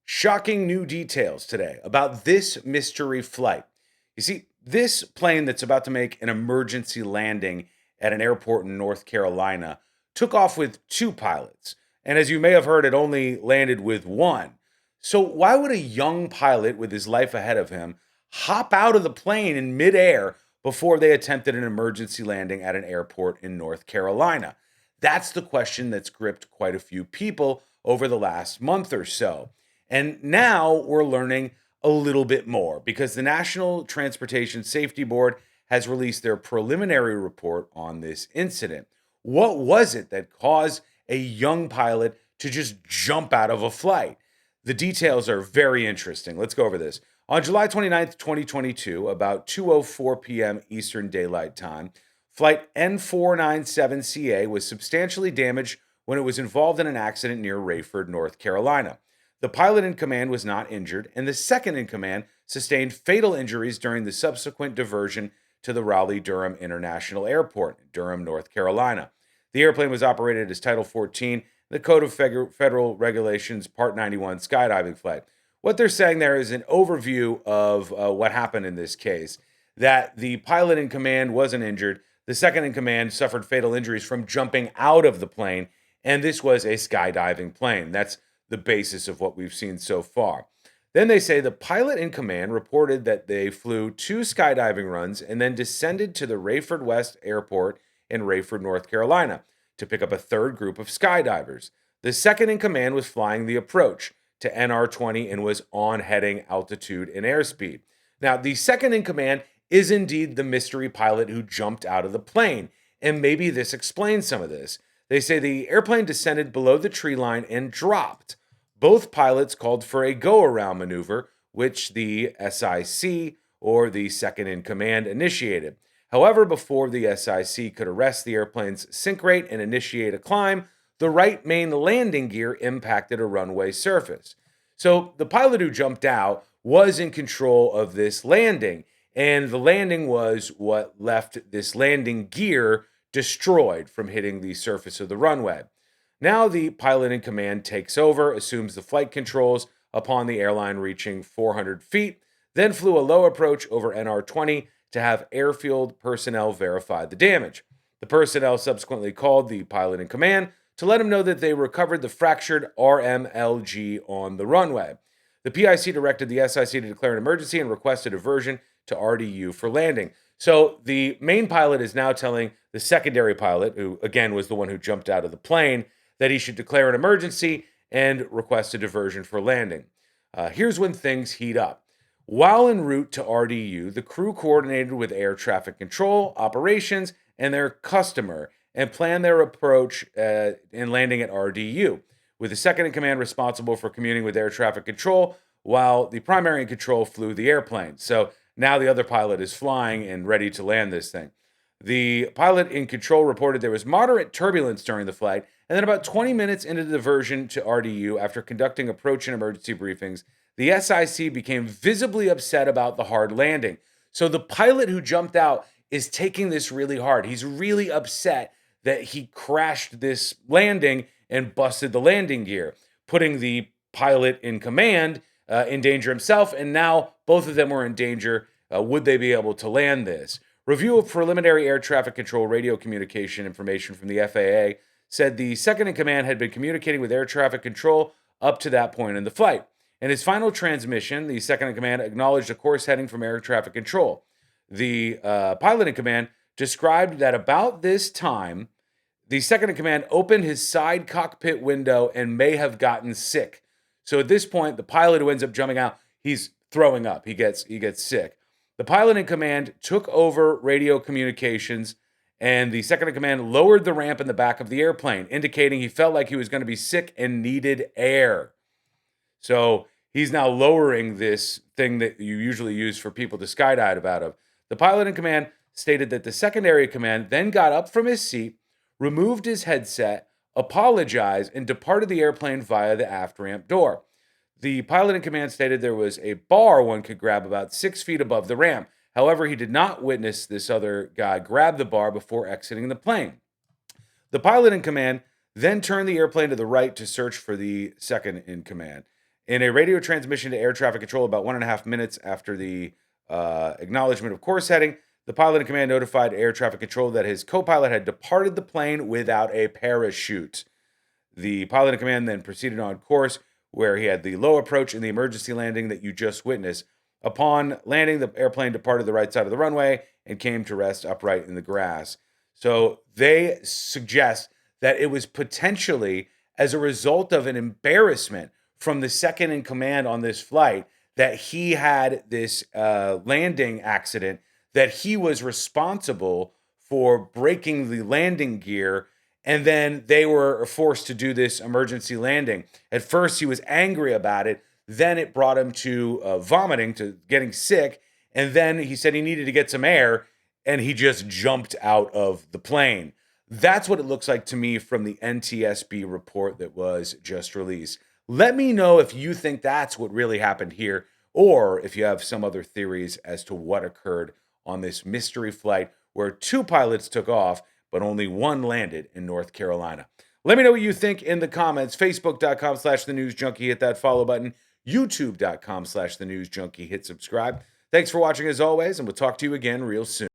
Shocking new details today about this mystery flight. You see, this plane that's about to make an emergency landing at an airport in North Carolina took off with two pilots. And as you may have heard, it only landed with one. So, why would a young pilot with his life ahead of him hop out of the plane in midair before they attempted an emergency landing at an airport in North Carolina? That's the question that's gripped quite a few people over the last month or so. And now we're learning a little bit more because the National Transportation Safety Board has released their preliminary report on this incident. What was it that caused a young pilot to just jump out of a flight? The details are very interesting. Let's go over this. On July 29th, 2022, about 2:04 p.m. Eastern Daylight Time, flight N497CA was substantially damaged when it was involved in an accident near Rayford, North Carolina. The pilot in command was not injured, and the second in command sustained fatal injuries during the subsequent diversion to the Raleigh Durham International Airport, Durham, North Carolina. The airplane was operated as Title 14, the Code of Federal Regulations, Part 91 skydiving flight. What they're saying there is an overview of what happened in this case, that the pilot in command wasn't injured. The second in command suffered fatal injuries from jumping out of the plane, and this was a skydiving plane. That's the basis of what we've seen so far. Then they say the pilot in command reported that they flew two skydiving runs and then descended to the Rayford West Airport in Rayford, North Carolina, to pick up a third group of skydivers. The second in command was flying the approach to NR 20 and was on heading altitude and airspeed. Now, the second in command is indeed the mystery pilot who jumped out of the plane, and maybe this explains some of this. They say the airplane descended below the tree line and dropped. Both pilots called for a go around maneuver, which the SIC, or the second in command, initiated. However, before the SIC could arrest the airplane's sink rate and initiate a climb, the right main landing gear impacted a runway surface. So the pilot who jumped out was in control of this landing, and the landing was what left this landing gear destroyed from hitting the surface of the runway. Now the pilot in command takes over, assumes the flight controls upon the airline reaching 400 feet, then flew a low approach over NR 20 to have airfield personnel verify the damage. The personnel subsequently called the pilot in command to let him know that they recovered the fractured RMLG on the runway. The PIC directed the SIC to declare an emergency and request a diversion to RDU for landing. So the main pilot is now telling the secondary pilot, who again was the one who jumped out of the plane, that he should declare an emergency and request a diversion for landing. Here's when things heat up. While en route to RDU, the crew coordinated with air traffic control, operations, and their customer and planned their approach and landing at RDU, with the second in command responsible for communing with air traffic control, while the primary in control flew the airplane. So now the other pilot is flying and ready to land this thing. The pilot in control reported there was moderate turbulence during the flight, and then about 20 minutes into the diversion to RDU, after conducting approach and emergency briefings, the SIC became visibly upset about the hard landing. So the pilot who jumped out is taking this really hard. He's really upset that he crashed this landing and busted the landing gear, putting the pilot in command in danger himself, and now both of them were in danger. Would they be able to land this? Review of preliminary air traffic control radio communication information from the FAA said the second in command had been communicating with air traffic control up to that point in the flight. In his final transmission, the second in command acknowledged a course heading from air traffic control. The pilot in command described that about this time, the second in command opened his side cockpit window and may have gotten sick. So at this point, the pilot who ends up jumping out, he's throwing up. He gets sick. The pilot in command took over radio communications, and the second in command lowered the ramp in the back of the airplane, indicating he felt like he was going to be sick and needed air. So he's now lowering this thing that you usually use for people to skydive out of. The pilot in command stated that the secondary in command then got up from his seat, removed his headset, apologized, and departed the airplane via the aft ramp door. The pilot in command stated there was a bar one could grab about 6 feet above the ramp. However, he did not witness this other guy grab the bar before exiting the plane. The pilot in command then turned the airplane to the right to search for the second in command. In a radio transmission to air traffic control about 1.5 minutes after the acknowledgement of course heading, the pilot in command notified air traffic control that his co-pilot had departed the plane without a parachute. The pilot in command then proceeded on course, where he had the low approach and the emergency landing that you just witnessed. Upon landing, the airplane departed the right side of the runway and came to rest upright in the grass. So they suggest that it was potentially as a result of an embarrassment from the second in command on this flight that he had this landing accident, that he was responsible for breaking the landing gear, and then they were forced to do this emergency landing. At first, he was angry about it. Then it brought him to vomiting, to getting sick. And then he said he needed to get some air, and he just jumped out of the plane. That's what it looks like to me from the NTSB report that was just released. Let me know if you think that's what really happened here, or if you have some other theories as to what occurred on this mystery flight where 2 pilots took off, but only 1 landed in North Carolina. Let me know what you think in the comments. Facebook.com/The News Junkie. Hit that follow button. YouTube.com/The News Junkie. Hit subscribe. Thanks for watching as always, and we'll talk to you again real soon.